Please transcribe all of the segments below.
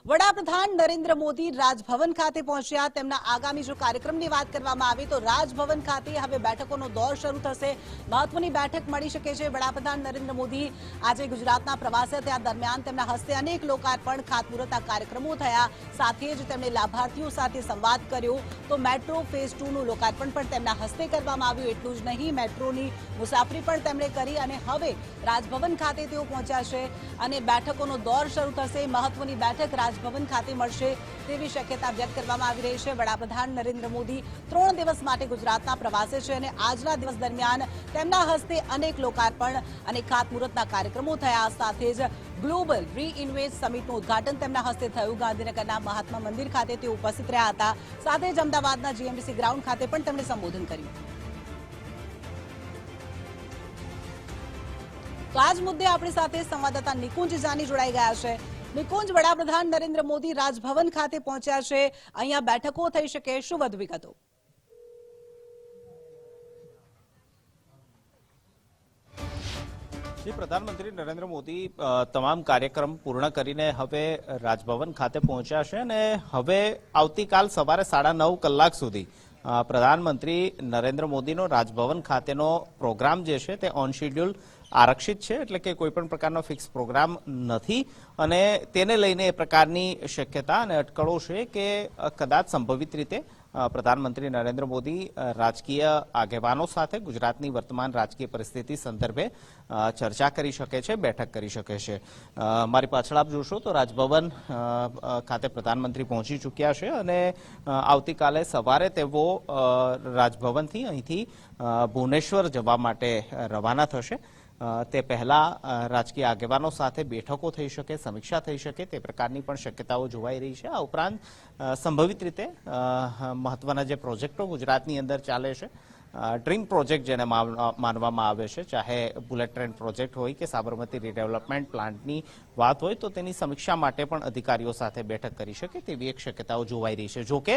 વડાપ્રધાન નરેન્દ્ર મોદી રાજભવન ખાતે પહોંચ્યા। તેમના આગામી જો કાર્યક્રમની વાત કરવામાં આવે તો રાજભવન ખાતે હવે બેઠકોનો દોર શરૂ થશે। મહત્વની બેઠક મળી શકે છે। વડાપ્રધાન નરેન્દ્ર મોદી આજે ગુજરાતના પ્રવાસે થયા દરમિયાન તેમના હસ્તે અનેક લોકાર્પણ ખાતમુહૂર્તના કાર્યક્રમો થયા। સાથે જ તેમણે લાભાર્થીઓ સાથે સંવાદ કર્યો। તો મેટ્રો ફેઝ 2 નું લોકાર્પણ પણ તેમના હસ્તે કરવામાં આવ્યું। એટલું જ નહીં, મેટ્રોની મુસાફરી પણ તેમણે કરી અને હવે રાજભવન ખાતે તેઓ પહોંચ્યા છે અને બેઠકોનો દોર શરૂ થશે। મહત્વની બેઠક રાજભવન ખાતે મળશે તેવી શક્યતા વ્યક્ત કરવામાં આવી રહી છે। વડાપ્રધાન નરેન્દ્ર મોદી 3 દિવસ માટે ગુજરાતના પ્રવાસે છે અને આજના દિવસ દરમિયાન તેમના હસ્તે અનેક લોકાર્પણ અને ખાતમુહૂર્તના કાર્યક્રમો થયા। સાથે જ ગ્લોબલ રીઇન્વેસ્ટ સમિટનું ઉદ્ઘાટન તેમના હસ્તે થયું। ગાંધીનગરના મહાત્મા મંદિર ખાતે તેઓ ઉપસ્થિત રહ્યા હતા। સાથે જ અમદાવાદના જીએમડીસી ગ્રાઉન્ડ ખાતે પણ તેમણે સંબોધન કર્યું। તો આજ મુદ્દે આપણી સાથે સંવાદદાતા નિકુંજ જાની જોડાઈ ગયા છે। નિકુંજ, વડાપ્રધાન નરેન્દ્ર મોદી રાજભવન ખાતે પહોંચ્યા છે, અહીંયા બેઠકો થઈ શકે, શું વધુ વિગતો? પ્રધાનમંત્રી નરેન્દ્ર મોદી તમામ કાર્યક્રમ પૂર્ણ કરીને હવે રાજભવન ખાતે પહોંચ્યા છે અને હવે આવતીકાલ સવારે 9:30 કલાક સુધી પ્રધાનમંત્રી નરેન્દ્ર મોદીનો રાજભવન ખાતેનો પ્રોગ્રામ જે છે તે ઓન શેડ્યુલ આરક્ષિત છે, એટલે કે કોઈ પણ પ્રકારનો ફિક્સ પ્રોગ્રામ નથી અને તેને લઈને એ પ્રકારની શક્યતા અને અટકળો છે કે કદાચ સંભવિત રીતે પ્રધાનમંત્રી નરેન્દ્ર મોદી રાજકીય આગેવાનો સાથે ગુજરાતની વર્તમાન રાજકીય પરિસ્થિતિ સંદર્ભે ચર્ચા કરી શકે છે, બેઠક કરી શકે છે। મારી પાછળ આપ જોશો તો રાજભવન ખાતે પ્રધાનમંત્રી પહોંચી ચૂક્યા છે અને આવતીકાલે સવારે તેઓ રાજભવનથી અહીંથી ભુવનેશ્વર જવા માટે રવાના થશે। તે પહેલા રાજકીય આગેવાનો સાથે બેઠકો થઈ શકે, સમીક્ષા થઈ શકે તે પ્રકારની પણ શક્યતાઓ જોવાઈ રહી છે। આ ઉપરાંત સંભવિત રીતે મહત્વના જે પ્રોજેક્ટો ગુજરાતની અંદર ચાલે છે, ડ્રીમ પ્રોજેક્ટ જેને માનવામાં આવે છે, ચાહે બુલેટ ટ્રેન પ્રોજેક્ટ હોય કે સાબરમતી રીડેવલપમેન્ટ પ્લાન્ટની વાત હોય, તો તેની સમીક્ષા માટે પણ અધિકારીઓ સાથે બેઠક કરી શકે તેવી એક શક્યતાઓ જોવાઈ રહી છે। જો કે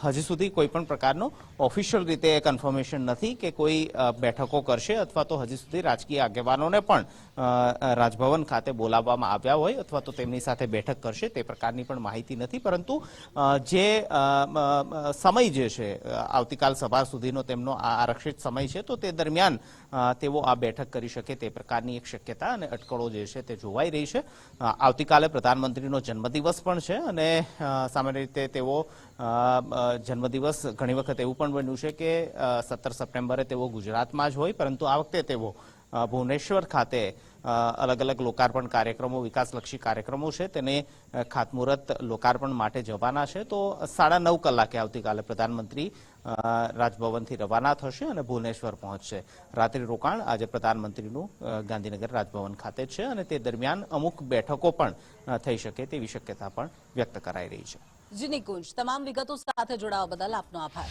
હજી સુધી કોઈ પણ પ્રકારનું ઓફિશિયલ રીતે કન્ફર્મેશન નથી કે કોઈ બેઠકો કરશે અથવા તો હજી સુધી રાજકીય આગેવાનોને પણ રાજભવન ખાતે બોલાવવામાં આવ્યા હોય અથવા તો તેમની સાથે બેઠક કરશે તે પ્રકારની પણ માહિતી નથી। પરંતુ જે સમય જે છે આવતીકાલ સવાર સુધીનો તેમનો આરક્ષિત સમય છે, તો તે દરમિયાન તેઓ આ બેઠક કરી શકે તે પ્રકારની એક શક્યતા અને અટકળો જે છે તે જોવાઈ રહી છે। આવતીકાલે પ્રધાનમંત્રીનો જન્મદિવસ પણ છે અને સામાન્ય રીતે તેઓ જન્મદિવસ ઘણી વખત એવું પણ બન્યું છે કે 17 સપ્ટેમ્બરે તેઓ ગુજરાતમાં જ હોય, પરંતુ આ વખતે તેઓ ભુવનેશ્વર ખાતે અલગ અલગ લોકાર્પણ કાર્યક્રમો, વિકાસલક્ષી કાર્યક્રમો છે તેને ખાતમુહૂર્ત લોકાર્પણ માટે જવાના છે। તો 9:30 કલાકે આવતીકાલે પ્રધાનમંત્રી રાજભવનથી રવાના થશે અને ભુવનેશ્વર પહોંચશે। રાત્રિ રોકાણ આજે પ્રધાનમંત્રીનું ગાંધીનગર રાજભવન ખાતે છે અને તે દરમિયાન અમુક બેઠકો પણ થઈ શકે તેવી શક્યતા પણ વ્યક્ત કરાઈ રહી છે। જી નિકુંજ, તમામ વિગતો સાથે જોડાવા બદલ આપનો આભાર।